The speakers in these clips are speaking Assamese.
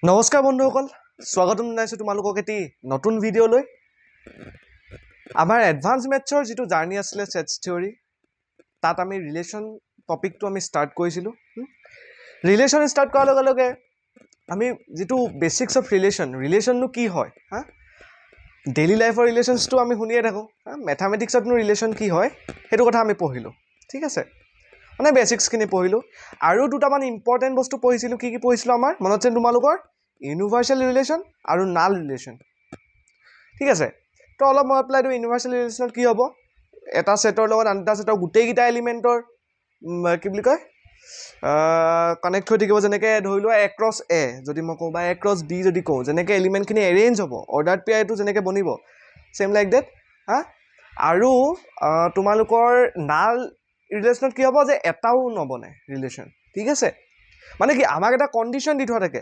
নমস্কাৰ বন্ধুসকল স্বাগতম জনাইছোঁ তোমালোকক এটি নতুন ভিডিঅ'লৈ আমাৰ এডভান্স মেথছৰ যিটো জাৰ্নি আছিলে সেটছ থিয়ৰী তাত আমি ৰিলেশ্যন টপিকটো আমি ষ্টাৰ্ট কৰিছিলোঁ ৰিলেশ্যন ষ্টাৰ্ট কৰাৰ লগে লগে আমি যিটো বেচিক্স অফ ৰিলেশ্যননো কি হয় ডেইলি লাইফৰ ৰিলেশ্যনছটো আমি শুনিয়ে থাকোঁ মেথামেটিক্সতনো ৰিলেশ্যন কি হয় সেইটো কথা আমি পঢ়িলোঁ ঠিক আছে মানে বেচিক্সখিনি পঢ়িলোঁ আৰু দুটামান ইম্পৰ্টেণ্ট বস্তু পঢ়িছিলোঁ কি পঢ়িছিলোঁ আমাৰ মনত আছে তোমালোকৰ ইউনিভাৰ্চেল ৰিলেশ্যন আৰু নাল ৰিলেশ্যন ঠিক আছে তো অলপ মনত পেলাই দিওঁ ইউনিভাৰ্চেল ৰিলেশ্যনত কি হ'ব এটা ছেটৰ লগত আন এটা ছেটৰ গোটেইকেইটা এলিমেণ্টৰ কি বুলি কয় কানেক্ট হৈ থাকিব যেনেকৈ ধৰি লোৱা এ ক্ৰছ এ যদি মই কওঁ বা এ ক্ৰছ বি যদি কওঁ যেনেকৈ এলিমেণ্টখিনি এৰেঞ্জ হ'ব অৰ্ডাৰ পেয়াৰটো যেনেকৈ বনিব ছেম লাইক ডেট আৰু তোমালোকৰ নাল ৰিলেশ্যনত কি হ'ব যে এটাও নবনে ৰিলেশ্যন ঠিক আছে মানে কি আমাক এটা কণ্ডিশ্যন দি থোৱা থাকে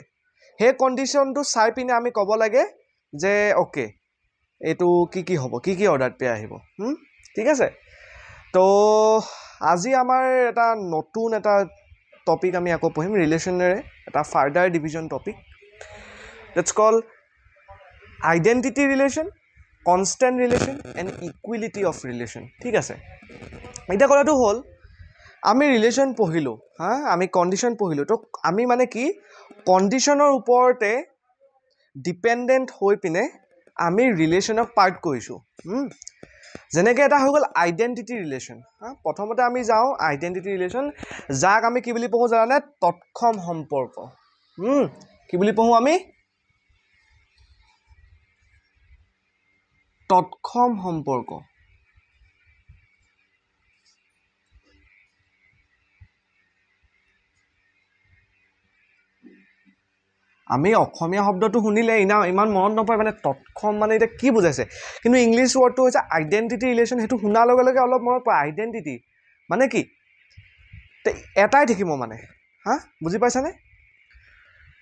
সেই কণ্ডিশ্যনটো চাই পিনে আমি ক'ব লাগে যে অ'কে এইটো কি হ'ব কি অৰ্ডাৰ পেয়াৰ আহিব ঠিক আছে তো আজি আমাৰ এটা নতুন এটা টপিক আমি আকৌ পঢ়িম ৰিলেশ্যনেৰে এটা further division topic let's call identity relation constant relation and equality of relation ঠিক আছে এতিয়া কথাটো হ'ল আমি ৰিলেশ্যন পঢ়িলোঁ আমি কণ্ডিশ্যন পঢ়িলোঁ তো আমি মানে কি কণ্ডিশ্যনৰ ওপৰতে ডিপেণ্ডেণ্ট হৈ পিনে আমি ৰিলেশ্যনক পাৰ্ট কৰিছোঁ যেনেকৈ এটা হৈ গ'ল আইডেণ্টিটি ৰিলেশ্যন প্ৰথমতে আমি যাওঁ আইডেণ্টিটি ৰিলেশ্যন যাক আমি কি বুলি পঢ়োঁ জানানে তৎসম সম্পৰ্ক কি বুলি পঢ়োঁ আমি তৎসম সম্পৰ্ক আমি অসমীয়া শব্দটো শুনিলে ইমান মনত নপৰে মানে তৎসম মানে এতিয়া কি বুজাইছে কিন্তু ইংলিছ ৱৰ্ডটো হৈছে আইডেণ্টিটি ৰিলেশ্যন সেইটো শুনাৰ লগে লগে অলপ মনত পৰে আইডেণ্টিটি মানে কি এটাই থাকিব মানে বুজি পাইছানে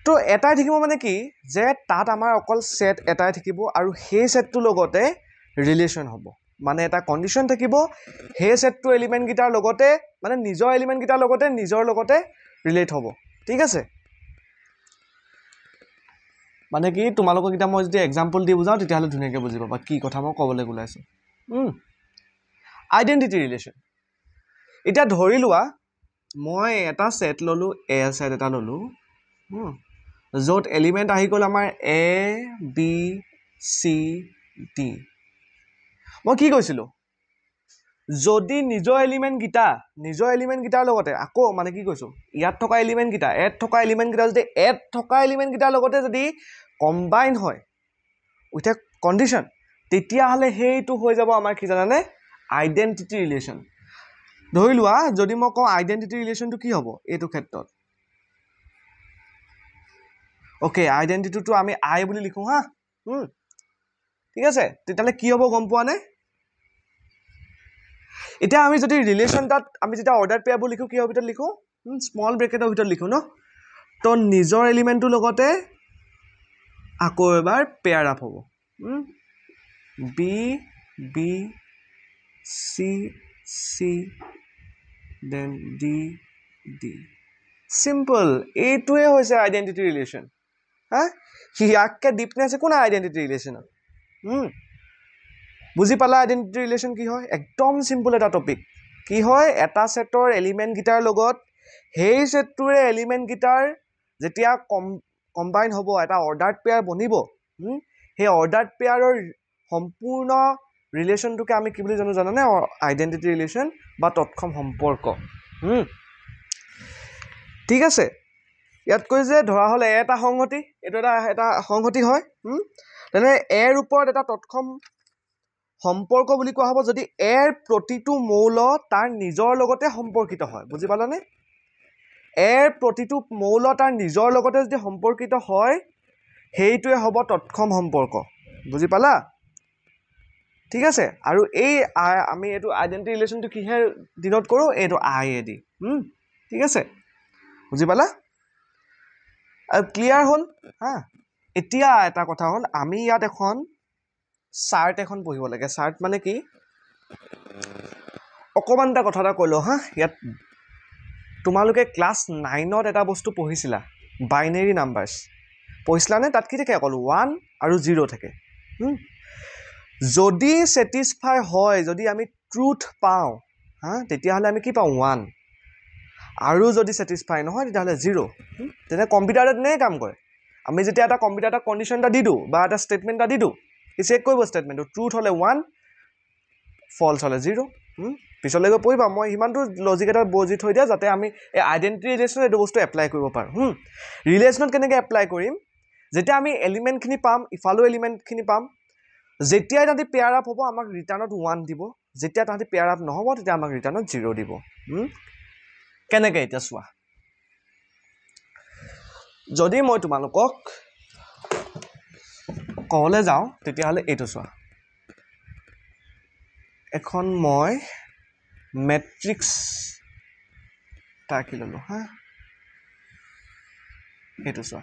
তো এটাই থাকিব মানে কি যে তাত আমাৰ অকল ছেট এটাই থাকিব আৰু সেই ছেটটোৰ লগতে ৰিলেশ্যন হ'ব মানে এটা কণ্ডিশ্যন থাকিব সেই ছেটটো এলিমেণ্টকেইটাৰ লগতে মানে নিজৰ এলিমেণ্টকেইটাৰ লগতে নিজৰ লগতে ৰিলেট হ'ব ঠিক আছে মানে কি তোমালোকক এতিয়া মই যদি এক্সাম্পল দি বুজাওঁ তেতিয়াহ'লে ধুনীয়াকৈ বুজি পাবা কি কথা মই ক'বলৈ ওলাইছোঁ আইডেণ্টিটি ৰিলেশ্যন এতিয়া ধৰি লোৱা মই এটা ছেট ল'লোঁ এ ছেট এটা ল'লোঁ য'ত এলিমেণ্ট আহি গ'ল আমাৰ এ বি চি ডি মই কি কৈছিলোঁ যদি নিজৰ এলিমেণ্টকেইটাৰ লগতে আকৌ মানে কি কৈছোঁ ইয়াত থকা এলিমেণ্টকেইটা যদি এড থকা এলিমেণ্টকেইটাৰ লগতে যদি কম্বাইন হয় উইথ এ কণ্ডিশ্যন তেতিয়াহ'লে সেইটো হৈ যাব আমাৰ কি জানানে আইডেণ্টিটি ৰিলেশ্যন ধৰি লোৱা যদি মই কওঁ আইডেণ্টিটি ৰিলেশ্যনটো কি হ'ব এইটো ক্ষেত্ৰত অ'কে আইডেণ্টিটিটো আমি আই বুলি লিখোঁ ঠিক আছে তেতিয়াহ'লে কি হ'ব গম পোৱা নে এতিয়া আমি যদি ৰিলেশ্যন তাত আমি যেতিয়া অৰ্ডাৰ পেয়াৰবোৰ লিখোঁ কিহৰ ভিতৰত লিখোঁ স্মল ব্ৰেকেটৰ ভিতৰত লিখোঁ ন তো নিজৰ এলিমেণ্টটোৰ লগতে আকৌ এবাৰ পেয়াৰ আপ হ'ব B B C C then D D simple এইটোৱে হৈছে আইডেণ্টিটি ৰিলেশ্যন ইয়াতকৈ ডিপনেছ একো নাই আইডেণ্টিটি ৰিলেশ্যনত বুজি পালা আইডেণ্টিটি ৰিলেশ্যন কি হয় একদম চিম্পল এটা টপিক কি হয় এটা ছেটৰ এলিমেণ্টকেইটাৰ লগত সেই ছেটটোৰে এলিমেণ্টকেইটাৰ যেতিয়া কম্বাইন হ'ব এটা অৰ্ডাৰ্ড পেয়াৰ বনিব সেই অৰ্ডাৰ্ড পেয়াৰৰ সম্পূৰ্ণ ৰিলেশ্যনটোকে আমি কি বুলি জানানে আইডেণ্টিটি ৰিলেশ্যন বা তৎসম সম্পৰ্ক ঠিক আছে ইয়াত কৈ যে ধৰা হ'ল এটা সংহতি এইটো এটা সংহতি হয় তেনে এৰ ওপৰত এটা তৎসম সম্পৰ্ক বুলি কোৱা হ'ব যদি এৰ প্ৰতিটো মৌল তাৰ নিজৰ লগতে সম্পৰ্কিত হয় বুজি পালানে এৰ প্ৰতিটো মৌল তাৰ নিজৰ লগতে যদি সম্পৰ্কিত হয় সেইটোৱে হ'ব তৎসম সম্পৰ্ক বুজি পালা ঠিক আছে আৰু এই আমি এইটো আইডেণ্টিটি ৰিলেশ্যনটো কিহে ডিন'ট কৰোঁ এইটো আই এ দি ঠিক আছে বুজি পালা আৰু ক্লিয়াৰ হ'ল এতিয়া এটা কথা হ'ল আমি ইয়াত এখন চাৰ্ট এখন পঢ়িব লাগে চাৰ্ট মানে কি অকণমান এটা কথা এটা কৈ লওঁ ইয়াত তোমালোকে ক্লাছ 9ত এটা বস্তু পঢ়িছিলা বাইনেৰী নাম্বাৰ্ছ পঢ়িছিলানে তাত কি থাকে অকল 1 আৰু 0 থাকে যদি স্যাটিসফাই হয় যদি আমি ট্ৰুথ পাওঁ তেতিয়াহ'লে আমি কি পাওঁ 1 আৰু যদি স্যাটিসফাই নহয় তেতিয়াহ'লে 0 তেনে কম্পিউটাৰে তেনেকৈ কাম কৰে আমি যেতিয়া এটা কম্পিউটাৰ এটা কন্ডিশন এটা দি দিওঁ বা এটা ষ্টেটমেন্ট এটা দি দিওঁ ই চেক কৰিব ষ্টেটমেন্টটো ট্ৰুথ হ'লে 1 ফলছ হ'লে 0 পিছলৈ গৈ পঢ়িবা মই ইমানটো লজিক এটা বজি থৈ দিয়া যাতে আমি এই আইডেন্টিটি ৰিলেশ্যন এইটো বস্তু এপ্লাই কৰিব পাৰোঁ ৰিলেশ্যনত কেনেকৈ এপ্লাই কৰিম যেতিয়া আমি এলিমেণ্টখিনি পাম ইফালো এলিমেণ্টখিনি পাম যেতিয়াই তাহাঁতি পেয়াৰ আপ হ'ব আমাক ৰিটাৰ্ণত 1 দিব যেতিয়া তাহাঁতি পেয়াৰ আপ নহ'ব তেতিয়া আমাক ৰিটাৰ্ণত 0 দিব কেনেকৈ এতিয়া চোৱা যদি মই তোমালোকক ক'বলৈ যাওঁ তেতিয়াহ'লে এইটো চোৱা এখন মই মেট্ৰিক্স টাকি ল'লোঁ এইটো চোৱা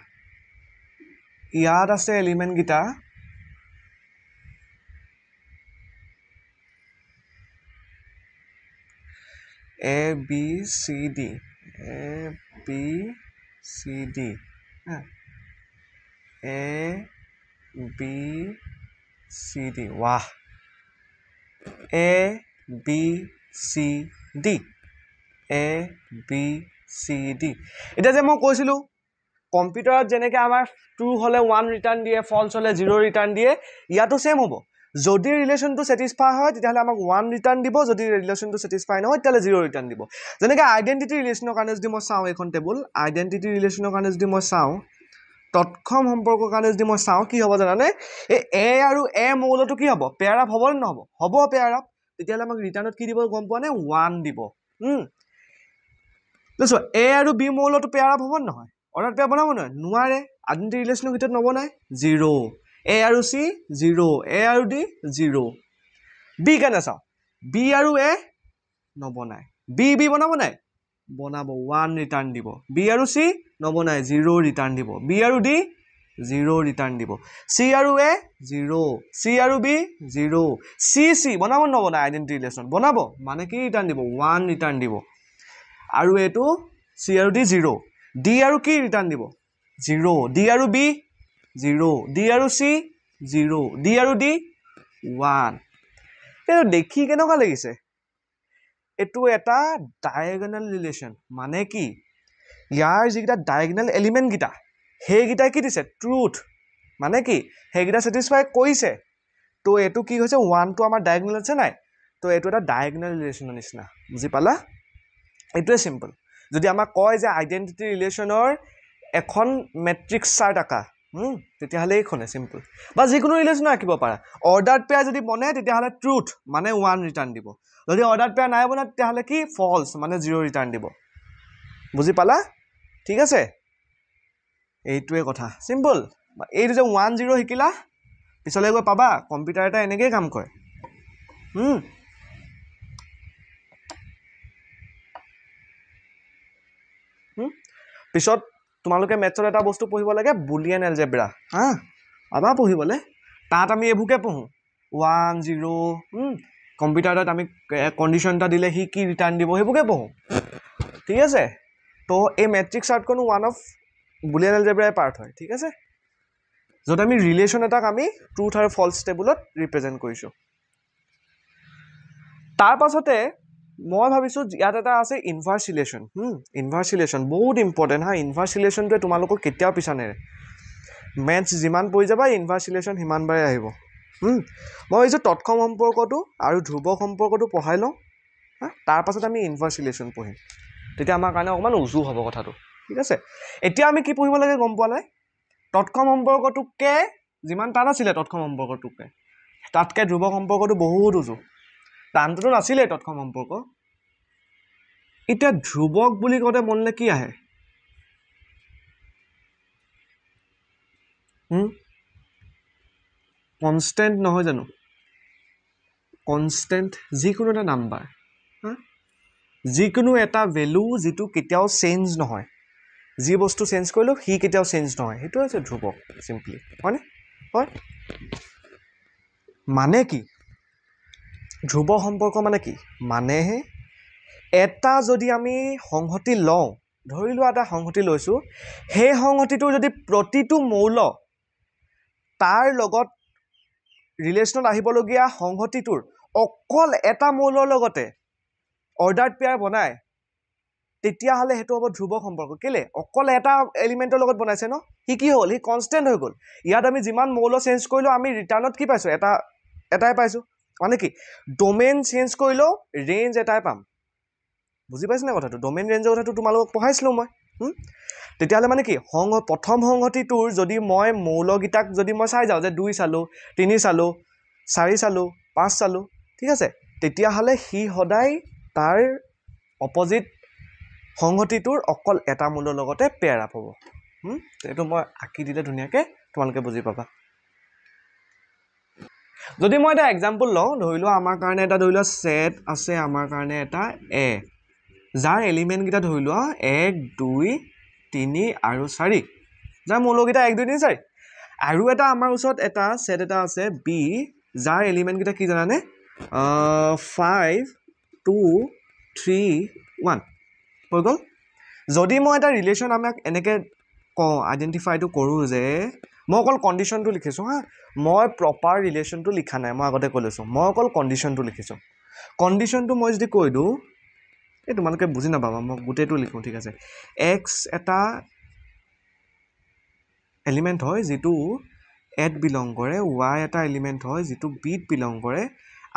ইয়াত আছে এলিমেণ্টকেইটা A B C D A B C D A B C D वाह A B C D A B C D এতিয়া যে মই কৈছিলোঁ কম্পিউটাৰত যেনেকৈ আমাৰ ট্ৰু হ'লে 1 ৰিটাৰ্ণ দিয়ে ফলছ হ'লে 0 ৰিটাৰ্ণ দিয়ে ইয়াতো সেম হ'ব যদি ৰিলেশ্যনটো স্যাটিসফাই হয় তেতিয়াহ'লে আমাক 1 ৰিটাৰ্ণ দিব যদি ৰিলেশ্যনটো স্যাটিসফাই নহয় তেতিয়াহ'লে 0 ৰিটাৰ্ণ দিব যেনেকৈ আইডেন্টিটি ৰিলেশ্যনৰ কাৰণে যদি মই চাওঁ এইখন টেবুল আইডেন্টিটি ৰিলেশ্যনৰ কাৰণে যদি মই চাওঁ তৎক্ষম সম্পৰ্কৰ কাৰণে যদি মই চাওঁ কি হ'ব জানানে এই এ আৰু এ মৌলটো কি হ'ব পেয়াৰ আপ হ'ব নে নহ'ব হ'ব পেয়াৰ আপ তেতিয়াহ'লে আমাক ৰিটাৰ্ণত কি দিব গম পোৱা নে 1 দিব লৈছো এ আৰু বি মৌলটো পেয়াৰ আপ হ'ব নে নহয় অৰ্ডাৰ পেয়াৰ বনাব নোৱাৰে আইডেন্টিটি ৰিলেশ্যনৰ ভিতৰত নবনায় 0 A আৰু C 0 A আৰু D 0 B কেনে চাওঁ B আৰু A নবনায় B বনাব নাই বনাব 1 ৰিটাৰ্ণ দিব B আৰু C নবনায় 0 ৰিটাৰ্ণ দিব B আৰু D 0 ৰিটাৰ্ণ দিব C আৰু A 0 C আৰু B 0 C বনাব নবনায় আইডেন্টিটি ৰিলেশ্যন বনাব মানে কি ৰিটাৰ্ণ দিব 1 ৰিটাৰ্ণ দিব আৰু এইটো C আৰু D 0 D আৰু কি ৰিটাৰ্ণ দিব 0 D আৰু B 0 D আৰু C 0 D আৰু D 1 এইটো দেখি কেনেকুৱা লাগিছে এইটো এটা ডায়াগোনাল ৰিলেশ্যন মানে কি ইয়াৰ যিকেইটা ডায়াগোনাল এলিমেণ্ট কেইটা সেইকেইটাই কি দিছে ট্ৰুথ মানে কি সেইকেইটা স্যাটিসফাই কৰিছে তো এইটো কি হৈছে 1 টো আমাৰ ডায়াগোনাল আছে নাই তো এইটো এটা ডায়াগোনাল ৰিলেশ্যনৰ নিচিনা বুজি পালা এইটোৱে সিম্পল যদি আমাক কয় যে আইডেন্টিটি ৰিলেশ্যনৰ এখন মেট্ৰিক্স চাৰ্ট আঁকা তেতিয়াহ'লে এইখনে সিম্পল বা যিকোনো ৰিলেশ্যন আঁকিব পাৰা অৰ্ডাৰ্ড পেয়াৰ যদি বনে তেতিয়াহ'লে ট্ৰুথ মানে 1 ৰিটাৰ্ণ দিব যদি অৰ্ডাৰ্ড পেয়াৰ নাই বনে তেতিয়াহ'লে কি ফলছ মানে 0 ৰিটাৰ্ণ দিব বুজি পালা ঠিক আছে এইটোৱে কথা সিম্পল এইটো যে 1 0 শিকিলা পিছলৈ গৈ পাবা কম্পিউটাৰ এটা এনেকৈ কাম কৰে পিছত তোমালোকে মেথছৰ এটা বস্তু পঢ়িব লাগে বুলিয়ান এলজেব্ৰা আবা পঢ়িবলৈ তাত আমি এইবোৰকে পঢ়োঁ 1 0 কম্পিউটাৰত আমি কণ্ডিশ্যন এটা দিলে সি কি ৰিটাৰ্ণ দিব সেইবোৰকে পঢ়োঁ ঠিক আছে তো এই মেট্ৰিক্স চাৰ্টখনো ওৱান অফ বুলিয়ান এলজেব্ৰাই পাৰ্ট হয় ঠিক আছে য'ত আমি ৰিলেশ্যন এটাক আমি ট্ৰুথ আৰু ফলছ টেবুলত ৰিপ্ৰেজেণ্ট কৰিছোঁ তাৰ পাছতে মই ভাবিছোঁ ইয়াত এটা আছে ইনভাৰ্ছ ৰিলেশ্যন ইনভাৰ্ছ ৰিলেশ্যন বহুত ইম্পৰ্টেণ্ট ইনভাৰ্ছ ৰিলেশ্যনটোৱে তোমালোকক কেতিয়াও পিছা নেৰে মেথছ যিমান পঢ়ি যাবা ইনভাৰ্ছ ৰিলেশ্যন সিমানবাৰে আহিব মই ভাবিছোঁ তৎক্ষম সম্পৰ্কটো আৰু ধ্ৰুৱক সম্পৰ্কটো পঢ়াই লওঁ তাৰ পাছত আমি ইনভাৰ্ছ ৰিলেশ্যন পঢ়িম তেতিয়া আমাৰ কাৰণে অকণমান উজু হ'ব কথাটো ঠিক আছে এতিয়া আমি কি পঢ়িব লাগে গম পোৱা নাই তৎক্ষম সম্পৰ্কটোকে যিমান টান আছিলে তৎক্ষম সম্পৰ্কটোকে তাতকৈ ধ্ৰুৱক সম্পৰ্কটো বহুত উজু টানটোতো নাছিলে তৎক্ষম সম্পৰ্ক এতিয়া ধ্ৰুৱক বুলি কওঁতে মনলৈ কি আহে কনষ্টেণ্ট নহয় জানো কনষ্টেণ্ট যিকোনো এটা নাম্বাৰ যিকোনো এটা ভেলু যিটো কেতিয়াও চেঞ্জ নহয় যি বস্তু চেঞ্জ কৰিলোঁ সি কেতিয়াও চেঞ্জ নহয় সেইটো হৈছে ধ্ৰুৱক চিম্পলি হয়নে হয় মানে কি ধ্ৰুৱ সম্পৰ্ক মানে কি মানেহে এটা যদি আমি সংহতি লওঁ ধৰি লোৱা এটা সংহতি লৈছোঁ সেই সংহতিটোৰ যদি প্ৰতিটো মৌল তাৰ লগত ৰিলেশ্যনত আহিবলগীয়া সংহতিটোৰ অকল এটা মৌলৰ লগতে অৰ্ডাৰ্ড পেয়াৰ বনায় তেতিয়াহ'লে সেইটো হ'ব ধ্ৰুৱ সম্পৰ্ক কেলে অকল এটা এলিমেণ্টৰ লগত বনাইছে ন সি কি হ'ল সি কনষ্টেণ্ট হৈ গ'ল ইয়াত আমি যিমান মৌল চেঞ্জ কৰিলোঁ আমি ৰিটাৰ্ণত কি পাইছোঁ এটাই পাইছোঁ মানে কি ডোমেইন চেঞ্জ কৰিলেও ৰেঞ্জ এটাই পাম বুজি পাইছে নে কথাটো ডোমেইন ৰেঞ্জৰ কথাটো তোমালোকক পঢ়াইছিলোঁ মই তেতিয়াহ'লে মানে কি প্ৰথম সংহতিটোৰ যদি মই মৌলকেইটাক যদি মই চাই যাওঁ যে 2 চালোঁ 3 চালোঁ 4 চালোঁ 5 চালোঁ ঠিক আছে তেতিয়াহ'লে সি সদায় তাৰ অপজিট সংহতিটোৰ অকল এটা মৌলৰ লগতে পেয়াৰ আপ হ'ব এইটো মই আঁকি দিলে ধুনীয়াকৈ তোমালোকে বুজি পাবা যদি মই এটা এক্সাম্পল লওঁ ধৰি লোৱা আমাৰ কাৰণে এটা ধৰি লোৱা ছেট আছে আমাৰ কাৰণে এটা এ যাৰ এলিমেণ্টকেইটা ধৰি লোৱা 1 2 3 আৰু 4 যাৰ মৌলকেইটা 1 2 3 4 আৰু এটা আমাৰ ওচৰত এটা ছেট এটা আছে বি যাৰ এলিমেণ্টকেইটা কি জানানে 5 2 3 1 হৈ গ'ল যদি মই এটা ৰিলেশ্যন আমাক এনেকৈ কওঁ আইডেণ্টিফাইটো কৰোঁ যে মই অকল কণ্ডিশ্যনটো লিখিছোঁ হা মই প্ৰপাৰ ৰিলেশ্যনটো লিখা নাই মই আগতে কৈ লৈছোঁ মই অকল কণ্ডিশ্যনটো লিখিছোঁ কণ্ডিশ্যনটো মই যদি কৈ দিওঁ এই তোমালোকে বুজি নাপাবা মই গোটেইটো লিখোঁ ঠিক আছে এক্স এটা এলিমেণ্ট হয় যিটো এত বিলং কৰে ৱাই এটা এলিমেণ্ট হয় যিটো বিত বিলং কৰে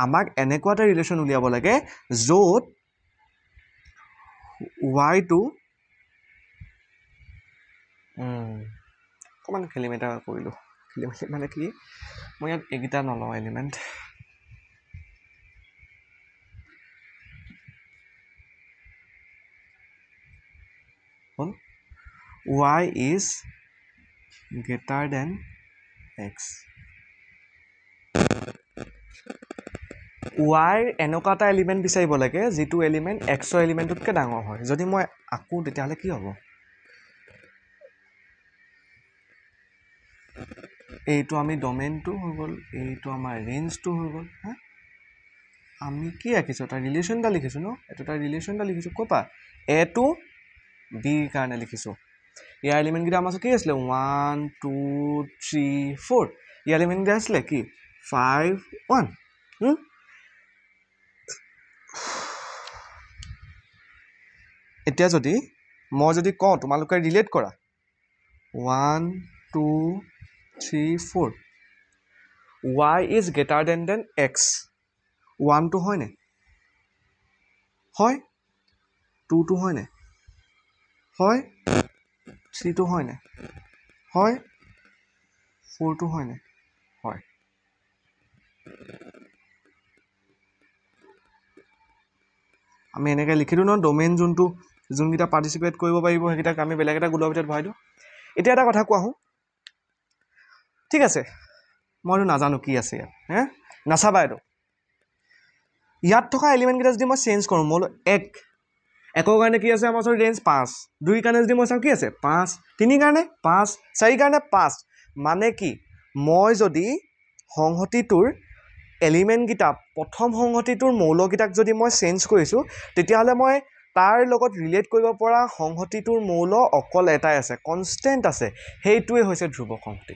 আমাক এনেকুৱা এটা ৰিলেশ্যন উলিয়াব লাগে য'ত ৱাইটো অকণমান খেলি মেলি কৰিলোঁ খেলি মেলি মানে কি মই ইয়াত এইকেইটা নলওঁ এলিমেণ্ট হ'ল y is greater than x ৱাইৰ এনেকুৱা এটা এলিমেণ্ট বিচাৰিব লাগে যিটো এলিমেণ্ট এক্সৰ এলিমেণ্টতকৈ ডাঙৰ হয় যদি মই আঁকো তেতিয়াহ'লে কি হ'ব এইটো আমি ডমেইনটো হৈ গ'ল এইটো আমাৰ ৰেঞ্জটো হৈ গ'ল হা আমি কি ৰাখিছোঁ এটা ৰিলেশ্যন এটা লিখিছোঁ ন এইটো এটা ৰিলেশ্যন এটা লিখিছোঁ ক'ৰপৰা এ টু বিৰ কাৰণে লিখিছোঁ ইয়াৰ এলিমেণ্টকেইটা আমাৰ কি আছিলে 1 2 3 4 ইয়াৰ এলিমেণ্টকেইটা আছিলে কি 5 1 এতিয়া যদি মই যদি কওঁ তোমালোকে ৰিলেট কৰা 1 2 3 4 y is greater than x 1 টো হয়নে হয় 2 টো হয়নে হয় 3 টো হয়নে হয় 4 টো হয়নে হয় আমি এনেকৈ লিখি দিওঁ ন ডোমেইন যোনকেইটা পাৰ্টিচিপেট কৰিব পাৰিব সেইকেইটাক আমি বেলেগ এটা গোলৰ ভিতৰত ভৰাই দিওঁ এতিয়া এটা কথা কোৱা হওঁ ঠিক আছে মইতো নাজানো কি আছে ইয়াত নাচাবা এইটো ইয়াত থকা এলিমেণ্টকেইটা যদি মই চেঞ্জ কৰোঁ মই একৰ কাৰণে কি আছে আমাৰ ওচৰত ৰেঞ্জ 5 2 কাৰণে যদি মই চাওঁ কি আছে 5 3 কাৰণে 5 4 কাৰণে 5 মানে কি মই যদি সংহতিটোৰ এলিমেণ্টকেইটা প্ৰথম সংহতিটোৰ মৌলকেইটাক যদি মই চেঞ্জ কৰিছোঁ তেতিয়াহ'লে মই তাৰ লগত ৰিলেট কৰিব পৰা সংহতিটোৰ মৌল অকল এটাই আছে কনষ্টেণ্ট আছে সেইটোৱে হৈছে ধ্ৰুৱ সংহতি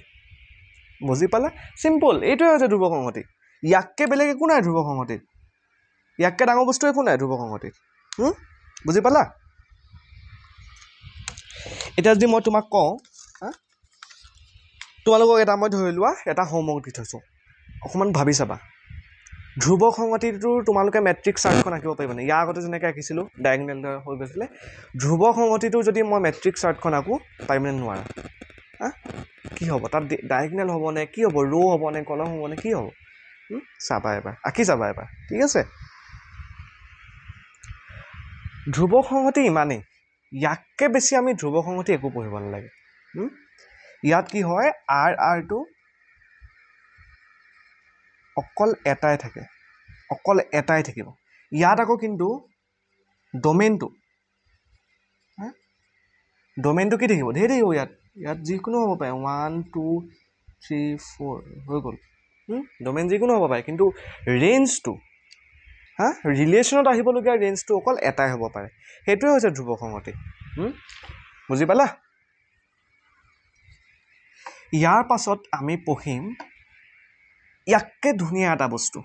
বুজি পালা চিম্পল এইটোৱে হৈছে ধ্ৰুৱ সংহতি ইয়াতকৈ বেলেগ একো নাই ধ্ৰুৱ সংহতিত ইয়াতকৈ ডাঙৰ বস্তু একো নাই ধ্ৰুৱ সংহতিত বুজি পালা এতিয়া যদি মই তোমাক কওঁ তোমালোকক এটা মই ধৰি লোৱা এটা হোমৱৰ্ক দি থৈছোঁ অকণমান ভাবি চাবা ধ্ৰুৱ সংহতিটোৰ তোমালোকে মেট্ৰিক্স চাৰ্টখন আঁকিব পাৰিবানে ইয়াৰ আগতে যেনেকৈ আঁকিছিলোঁ ডায়েগনেল হৈ গৈছিলে ধ্ৰুৱ সংহতিটোৰ যদি মই মেট্ৰিক্স চাৰ্টখন আঁকো পাৰিবানে নোৱাৰা কি হ'ব তাত ডায়েগনেল হ'বনে কি হ'ব ৰ' হ'বনে কলম হ'বনে কি হ'ব চাবা এবাৰ আঁকি চাবা এবাৰ ঠিক আছে ধ্ৰুৱ সংহতি ইমানেই ইয়াতকৈ বেছি আমি ধ্ৰুৱ সংহতি একো পঢ়িব নালাগে ইয়াত কি হয় আৰটো অকল এটাই থাকে অকল এটাই থাকিব ইয়াত আকৌ কিন্তু ডোমেইনটো কি থাকিব ধেৰ থাকিব ইয়াত যিকোনো হ'ব পাৰে 1 2 3 4 হৈ গ'ল ডোমেইন যিকোনো হ'ব পাৰে কিন্তু ৰেঞ্জটো ৰিলেশ্যনত আহিবলগীয়া ৰেঞ্জটো অকল এটাই হ'ব পাৰে সেইটোৱে হৈছে ধ্ৰুৱ সংহতি বুজি পালা ইয়াৰ পাছত আমি পঢ়িম ইয়াকে ধুনীয়া এটা বস্তু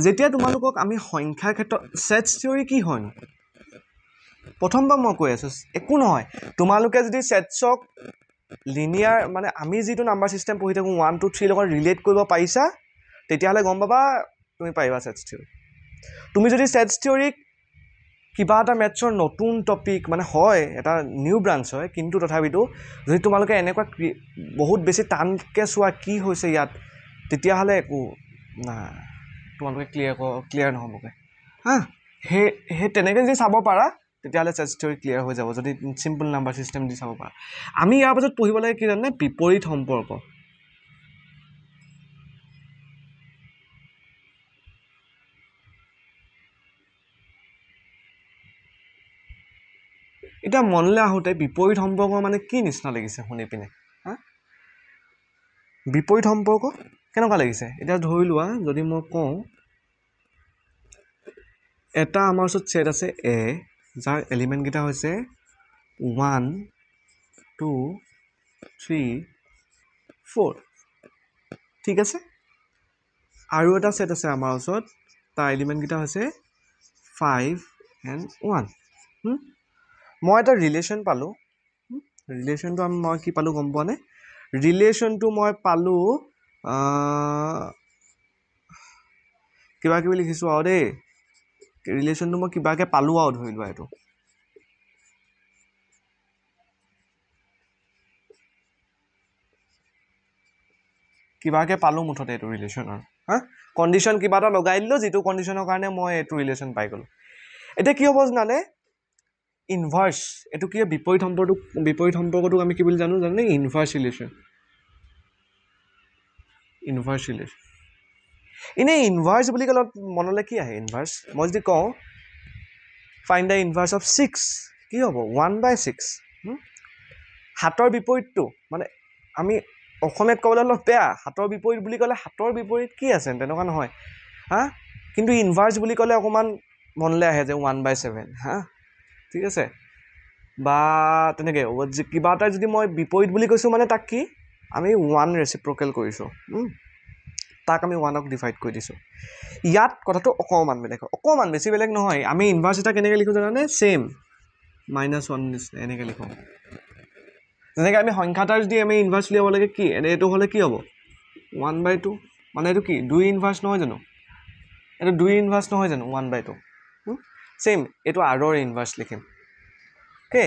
যেতিয়া তোমালোকক আমি সংখ্যাৰ ক্ষেত্ৰত সেট থিওৰি কি হয়নো প্ৰথমবাৰ মই কৈ আছো একো নহয় তোমালোকে যদি সেটছক লিনিয়াৰ মানে আমি যেটো নাম্বাৰ সিস্টেম পঢ়ি থাকো 1 2 3 লগত ৰিলেট কৰিব পাৰিছা তেতিয়াহলে গম পাবা তুমি পাৰিবা সেটছ থিওৰি তুমি যদি সেটছ থিওৰিক কিবা এটা মেথছৰ নতুন টপিক মানে হয় এটা নিউ ব্ৰাঞ্চ হয় কিন্তু তথাপিতো যদি তোমালোকে এনেকুৱা বহুত বেছি টানকে চোৱা কি হৈছে ইয়াত তেতিয়াহলে একো না তোমালোকে ক্লিয়াৰ নহবগে হা হে তেনেকে যদি চাব পাৰা তেতিয়াহলে সেটছ থিওৰি ক্লিয়াৰ হৈ যাব যদি সিম্পল নাম্বাৰ সিস্টেম দি চাব পাৰা আমি ইয়াৰ পাছত পঢ়িব লাগে কি জানে বিপৰীত সম্পৰ্ক এটা মনলে আহোতে বিপৰীত সম্পৰ্ক মানে কি নিচিনা লাগিছে শুনি পিনে হা বিপৰীত সম্পৰ্ক কেনেকুৱা লাগিছে এটা ধৰি লোৱা যদি মই কওঁ এটা আমাৰ ওচৰত সেট আছে a যাৰ এলিমেন্ট কেইটা হৈছে 1 2 3 4 ঠিক আছে আৰু এটা সেট আছে আমাৰ ওচৰত তাৰ এলিমেন্ট কেইটা হৈছে 5 and 1 মই এটা ৰিলেশন পালো ৰিলেশনটো মই কি পালো গম পোৱা নে ৰিলেশনটো মই পালো কিবা কিবি লিখিছো আৰু দেই ৰিলেশনটো মই কিবাকে পালো আৰু ধৰি লোৱা এটো কিবাকে পালো মুঠতে এটো ৰিলেশনৰ হা কন্ডিশন কিবা এটা লগাই দিলো যেটো কন্ডিশনৰ কাৰণে মই এটো ৰিলেশন পাই গলো এটা কি হ'ব জানে ইনভাৰ্স এটো কি বিপৰীত সম্পৰ্কটো আমি কি বুলি জানো জানে ইনভাৰ্স ৰিলেশন ইনে ইনভার্স বুলি কলে মনলে কি আহে ইনভার্স মই যদি কওঁ find the inverse of 6 কি হ'ব 1/6 হাতৰ বিপৰীতটো মানে আমি অসমীয়াত ক'বলৈ অলপ বেয়া হাতৰ বিপৰীত বুলি ক'লে হাতৰ বিপৰীত কি আছে তেনেকুৱা নহয় হা কিন্তু ইনভার্স বুলি ক'লে অকমান মনলে আহে যে 1/7 হা ঠিক আছে বা তেনেকে কিবা এটা যদি মই বিপৰীত বুলি কৈছো মানে তাক কি আমি 1 ৰেচিপ্ৰকেল কৰিছো তাক আমি 1ক ডিভাইড কৰি দিছো ইয়াত কথাটো অকমান বেছি বেলেগ নহয় আমি ইনভার্স এটা কেনেকৈ লিখো জানানে সেম -1 এনেকৈ লিখো যেনেকৈ আমি সংখ্যাটাৰ যদি আমি ইনভার্স লিয়াব লাগে কি এটো হলে কি হ'ব 1/2 মানে এটো কি 2 ইনভার্স নহয় জানো এটো 2 ইনভার্স নহয় জানো 1/2 সেম এটো আৰৰ ইনভাৰ্স লিখিম ওকে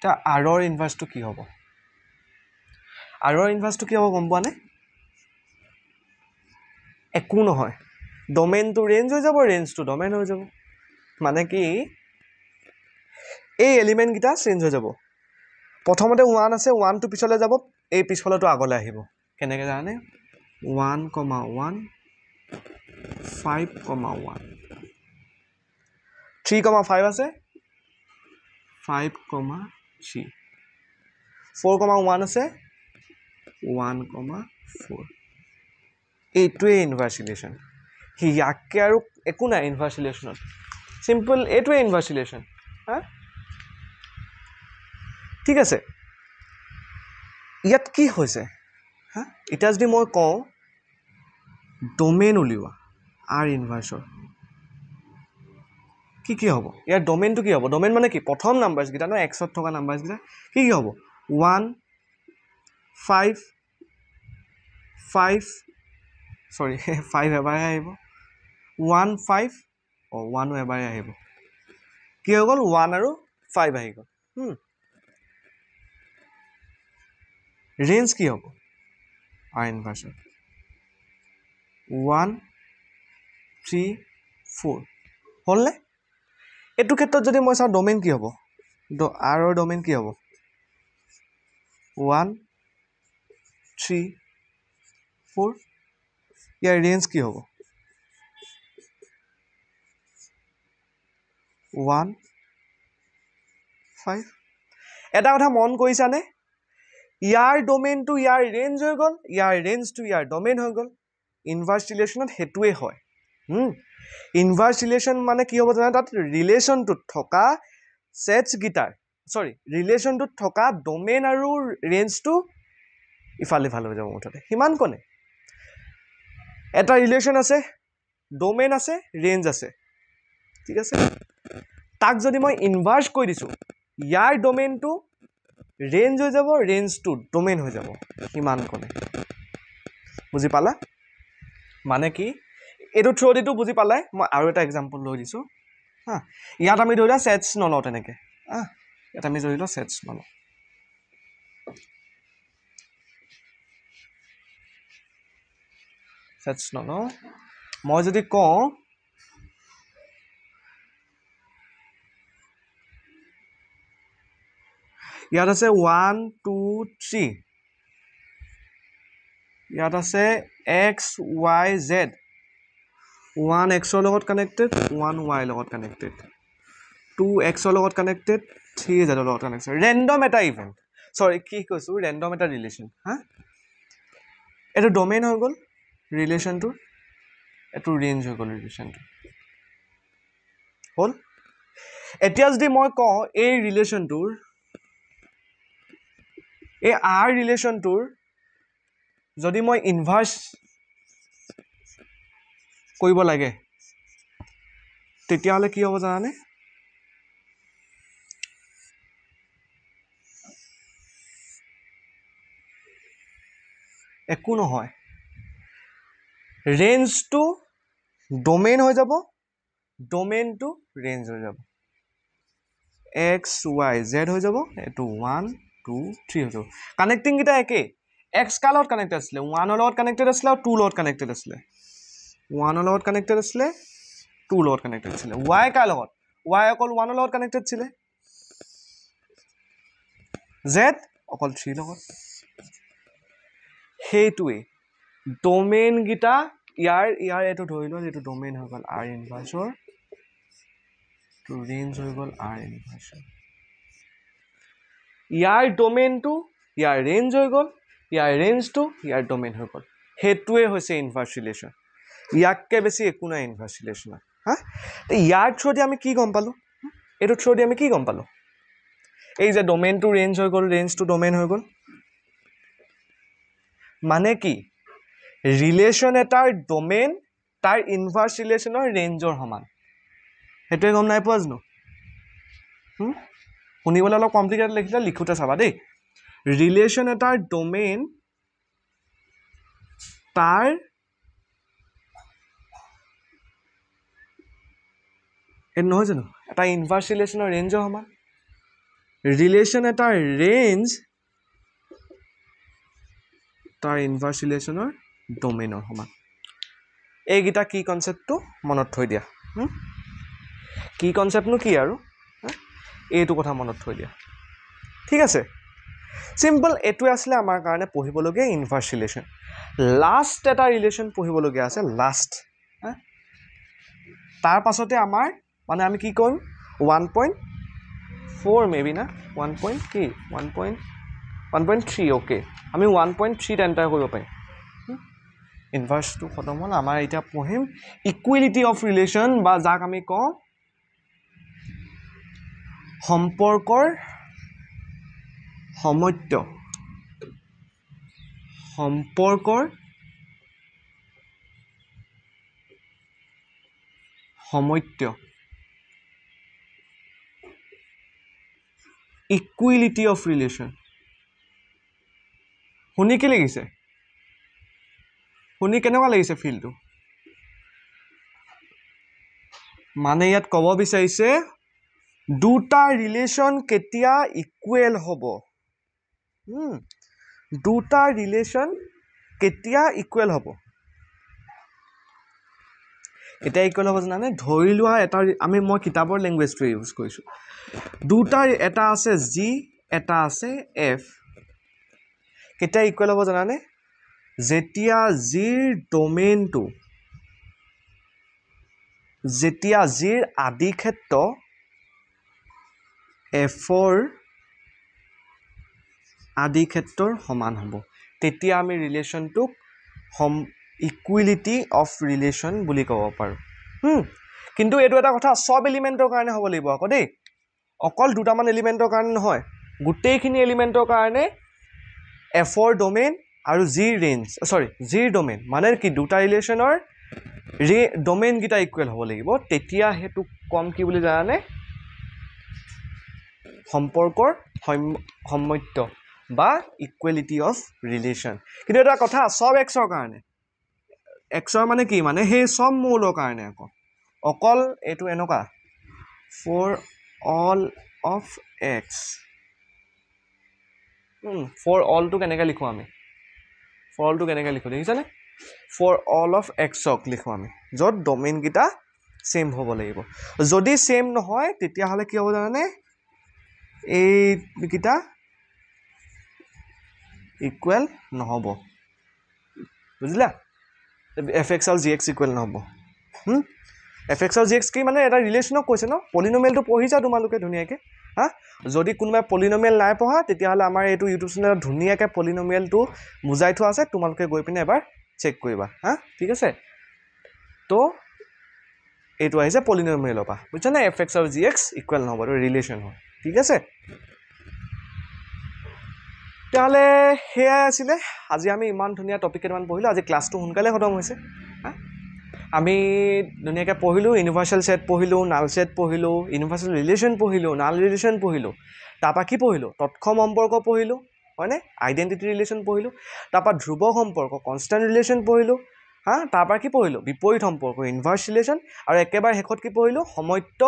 তা আৰৰ ইনভাৰ্সটো কি হ'ব আৰৰ ইনভাৰ্সটো কি হ'ব গম পোৱা নে একো নহয় ডোমেইনটো ৰেঞ্জ হৈ যাব ৰেঞ্জটো ডোমেইন হৈ যাব মানে কি এই এলিমেন্ট গিটা চেঞ্জ হৈ যাব প্ৰথমতে 1 আছে 1 টো পিছলৈ যাব এই পিছফালটো আগলৈ আহিব কেনেকৈ জানে 1, 1 5, 1 3, 5 আছে 5, 3 4, 1 আছে 1, 4 এইটোৱে ইনভাৰ্স ৰিলেশন ইয়াকে আৰু একো নাই ইনভাৰ্স ৰিলেশনত সিম্পল এইটোৱে ইনভাৰ্স ৰিলেশন হা ঠিক আছে ইয়াত কি হৈছে হা এটা যদি মই কওঁ ডোমেইন উলিওৱা আৰ ইনভাৰ্সৰ কি হ'ব ইয়াৰ ডোমেইনটো কি হ'ব ডোমেইন মানে কি প্ৰথম নাম্বাৰছ গিটা ন এক্সত থকা নাম্বাৰছ গিটা কি হ'ব 1 5 5 সৰি 5 এবাৰ আহিব 1 5 ও 1 এবাৰ আহিব কি হৈ গ'ল 1 আৰু 5 আহি গ'ল ৰেঞ্জ কি হ'ব আৰ ইনভাৰ্সৰ 1 3 4 হলনে এটো ক্ষেত্ৰত যদি মই চাও ডোমেইন কি হ'ব আৰৰ ডোমেইন কি হ'ব 1 3 4 ইয়াৰ ৰেঞ্জ কি হ'ব 1 5 এটা কথা মন কৰিছানে ইয়াৰ ডোমেইন টু ইয়াৰ ৰেঞ্জ হৈ গ'ল ইয়াৰ ৰেঞ্জ টু ইয়াৰ ডোমেইন হৈ গ'ল ইনভাৰ্স ৰিলেশনত হেতুৱে হয় ইনভাৰ্স ৰিলেশ্যন মানে কি হ'ব জানা তাত ৰিলেশ্যনটোত থকা সেটছ গিটাৰ ৰিলেশ্যনটোত থকা ডোমেইন আৰু ৰেঞ্জটো ইফালে ইফালে হৈ যাব মুঠতে সিমান কনে এটা ৰিলেশ্যন আছে ডোমেইন আছে ৰেঞ্জ আছে ঠিক আছে তাক যদি মই ইনভাৰ্স কৰি দিছো ইয়াৰ ডোমেইনটো ৰেঞ্জ হৈ যাব ৰেঞ্জটো ডোমেইন হৈ যাব সিমান কনে বুজি পালা মানে কি এটো থ্ৰদিটো বুজি পালাই মই আৰু এটা এক্সাম্পল লৈ দিছো হা ইয়াত আমি ধৰিলা সেটছ নলও তেনেকে ইয়াত আমি ধৰিলা সেটছ নলও সেটছ নলও মই যদি কওঁ ইয়াত আছে 1 2 3 ইয়াত আছে x y z 1 x ৰ লগত কানেক্টেড 1 y লগত কানেক্টেড 2 x ৰ লগত কানেক্টেড 3 z ৰ লগত কানেক্টেড ৰেন্ডম এটা ইভেন্ট কি কৈছো ৰেন্ডম এটা ৰিলেশ্যন হা এটো ডোমেইন হৈ গল ৰিলেশ্যনটো এটো ৰেঞ্জ হৈ গল ৰিলেশ্যনটো হল এতিয়া যদি মই কওঁ এই ৰিলেশ্যনটোৰ এই r ৰিলেশ্যনটোৰ যদি মই ইনভাৰ্স কৰিব লাগে তেতিয়া হলে কি হ'ব জানানে একো নহয় ৰেঞ্জটো ডোমেইন হৈ যাব ডোমেইনটো ৰেঞ্জ হৈ যাব x y z হৈ যাব এটো 1 2 3 হৈ যাব কানেক্টিং গিটা একে x কাৰ লগত কানেক্টেড আছিল 1 ৰ লগত কানেক্টেড আছিল আৰু 2 লগত কানেক্টেড আছিল 1 ৰ লগত কানেক্টেড আছিল 2 লগত কানেক্টেড আছিল y কাৰ লগত y অকল 1 ৰ লগত কানেক্টেড আছিল z অকল 3 লগত হেইটোৱে ডোমেইন গিটা ইয়াৰ এটো ধৰিলো এটো ডোমেইন হৈ গল r ইনভাৰ্সৰ টু ৰেঞ্জ হৈ গল r ইনভাৰ্সৰ ইয়াৰ ডোমেইনটো ইয়াৰ ৰেঞ্জ হৈ গল ইয়াৰ ৰেঞ্জটো ইয়াৰ ডোমেইন হৈ গল হেতুৱে হৈছে ইনভাৰ্স ৰিলেশ্যন ইয়াককে বেছি একো নাই ইনভাৰ্স ৰিলেশ্যন হা ইয়াৰ থ্ৰুদি আমি কি গম পালো এটো থ্ৰুদি আমি কি গম পালো এই যে ডোমেইনটো ৰেঞ্জ হৈ গল ৰেঞ্জটো ডোমেইন হৈ গল মানে কি ৰিলেশ্যন এটাৰ ডোমেইন তাৰ ইনভাৰ্স ৰিলেশ্যনৰ ৰেঞ্জৰ সমান হেতুৱে গম নাই পোৱা জানো শুনিবলৈ অলপ কমপ্লিকেটেড লিখিলে লিখোতে চাবা দেই ৰিলেশ্যন এটাৰ ডোমেইন তাৰ এন নহয় জানো এটা ইনভাৰ্স ৰিলেশ্যনৰ ৰেঞ্জৰ সমান ৰিলেশ্যন এটাৰ ৰেঞ্জ তাৰ ইনভাৰ্স ৰিলেশ্যনৰ ডোমেইনৰ সমান এইগিটা কি কনসেপ্টটো মনত থৈ দিয়া কি কনসেপ্টনো কি আৰু এইটো কথা মনত থৈ দিয়া ঠিক আছে সিম্পল এটো আসলে আমাৰ কাৰণে পঢ়িবলগীয়া ইনভাৰ্স ৰিলেশ্যন লাষ্ট এটা ৰিলেশ্যন পঢ়িবলগীয়া আছে লাষ্ট তাৰ পাছতে আমাৰ মানে আমি কি কৰিম 1.4 মেবি না 1.3 ওকে আমি 1.3 এন্টাৰ কৰিব পাৰিম ইনভাৰ্সটো খতম হল আমাৰ এতিয়া পঢ়িম ইকুৱেলিটি অফ ৰিলেশ্যন বা যাক আমি কওঁ সম্পৰ্কৰ সমত্য সম্পৰ্কৰ সমত্য ইকুৱেলিটি অফ ৰিলেশ্যন শুনি কি লাগিছে শুনি কেনেকুৱা লাগিছে ফিলটো মানে ইয়াত ক'ব বিচাৰিছে দুটা ৰিলেশ্যন কেতিয়া ইকুৱেল হ'ব দুটা ৰিলেশ্যন কেতিয়া ইকুৱেল হ'ব এটা ইকুৱেল হ'ব জানানে ধৰি লোৱা এটা মই কিতাপৰ ল্যাঙ্গুৱেজটো ইউজ কৰিছো দুটা এটা আছে g এটা আছে f কেতিয়া ইকুৱেল হ'ব জানানে যেতিয়া জিৰ ডোমেইনটো যেতিয়া জিৰ আদি ক্ষেত্ৰ f-ৰ আদি ক্ষেত্ৰৰ সমান হ'ব তেতিয়া আমি ৰিলেশ্যনটোক ইকুৱেলিটি অফ ৰিলেশ্যন বুলি ক'ব পাৰো কিন্তু এইটো এটা কথা সব এলিমেন্টৰ কাৰণে হ'ব লাগিব আকৌ দেই অকল দুটামান এলিমেন্টৰ কাৰণে নহয় গোটেইখিনি এলিমেন্টৰ কাৰণে এফৰ ডোমেইন আৰু জিৰ ৰেঞ্জ জিৰ ডোমেইন মানে কি দুটা ৰিলেশ্যনৰ ডোমেইন গিটা ইকুৱেল হ'ব লাগিব তেতিয়া হেতু কম কি বুলি জানানে সম্পৰ্কৰ সমত্য বা ইকুৱেলিটি অফ ৰিলেশ্যন কিন্তু এটা কথা সব এক্সৰ কাৰণে এক্সৰ মানে কি মানে সেই সব মৌলৰ কাৰণে আকৌ অকল এইটো এনেকুৱা for all of x for all to কেনেকৈ লিখো আমি for all to কেনেকৈ লিখো দেখিছানে for all of x ক লিখো আমি য'ত ডোমেইন গিটা সেম হ'ব লাগিব যদি সেম নহয় তেতিয়া হলে কি হ'ব জানানে এই গিটা ইকুৱেল নহব বুজিলা fx আৰু gx ইকুৱেল নহব fx আৰু gx কি মানে এটা ৰিলেশ্যনক কৈছে ন পলিনোমিয়েলটো পঢ়িছা তোমালোকে ধুনীয়াকৈ হা যদি কোনোবাই পলিনোমিয়েল নাই পঢ়া তেতিয়াহ'লে আমাৰ এইটো ইউটিউব চেনেলত ধুনীয়াকৈ পলিনোমিয়েলটো বুজাই থোৱা আছে তোমালোকে গৈ পিনে এবাৰ চেক কৰিবা হা ঠিক আছে তো এইটো আহিছে পলিনোমিয়েলৰ পৰা বুজিছানে fx আৰু gx ইকুৱেল নহব এইটো ৰিলেশ্যন হয় ঠিক আছে তেতিয়াহ'লে সেয়াই আছিলে আজি আমি ইমান ধুনীয়া টপিক কেইটামান পঢ়িলোঁ আজি ক্লাছটো সোনকালে খতম হৈছে আমি ধুনীয়াকৈ পঢ়িলোঁ ইউনিভাৰ্চেল ছেট পঢ়িলোঁ নাল ছেট পঢ়িলোঁ ইউনিভাৰ্চেল ৰিলেশ্যন পঢ়িলোঁ নাল ৰিলেশ্যন পঢ়িলোঁ তাৰপৰা কি পঢ়িলোঁ তৎসম সম্পৰ্ক পঢ়িলোঁ হয়নে আইডেণ্টিটি ৰিলেশ্যন পঢ়িলোঁ তাৰপৰা ধ্ৰুৱ সম্পৰ্ক কনষ্টেণ্ট ৰিলেশ্যন পঢ়িলোঁ হা তাৰপৰা কি পঢ়িলোঁ বিপৰীত সম্পৰ্ক ইনভাৰ্চ ৰিলেশ্যন আৰু একেবাৰে শেষত কি পঢ়িলোঁ সমত্য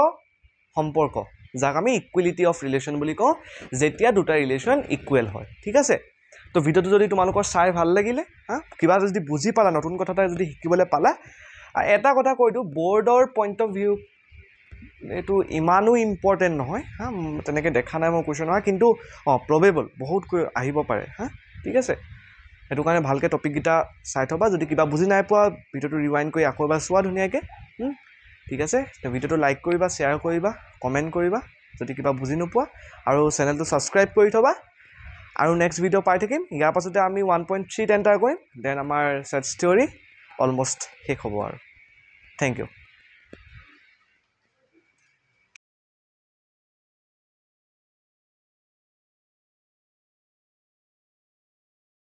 সম্পৰ্ক যাক আমি ইকুৱেলিটি অফ ৰিলেশ্যন বুলি কওঁ যেতিয়া দুটা ৰিলেশ্যন ইকুৱেল হয় ঠিক আছে তো ভিডিঅ'টো যদি তোমালোকৰ চাই ভাল লাগিলে হা কিবা যদি বুজি পালা নতুন কথা এটা যদি শিকিবলৈ পালা এটা কথা কৈ দিওঁ বৰ্ডৰ পইণ্ট অফ ভিউ এইটো ইমানো ইম্পৰ্টেণ্ট নহয় হা তেনেকৈ দেখা নাই মই কুৱেশ্যন হয় কিন্তু প্ৰবেবল বহুত আহিব পাৰে হা ঠিক আছে সেইটো কাৰণে ভালকৈ টপিককেইটা চাই থবা যদি কিবা বুজি নাই পোৱা ভিডিঅ'টো ৰিৱাইণ্ড কৰি আকৌ এবাৰ চোৱা ধুনীয়াকৈ ঠিক আছে ভিডিঅ'টো লাইক কৰিবা শ্বেয়াৰ কৰিবা কমেণ্ট কৰিবা যদি কিবা বুজি নোপোৱা আৰু চেনেলটো ছাবস্ক্ৰাইব কৰি থবা আৰু নেক্সট ভিডিঅ' পাই থাকিম ইয়াৰ পাছতে আমি 1.3 এণ্টাৰ কৰিম দেন আমাৰ ছেট থিয়ৰী অলমষ্ট শেষ হ'ব আৰু থেংক ইউ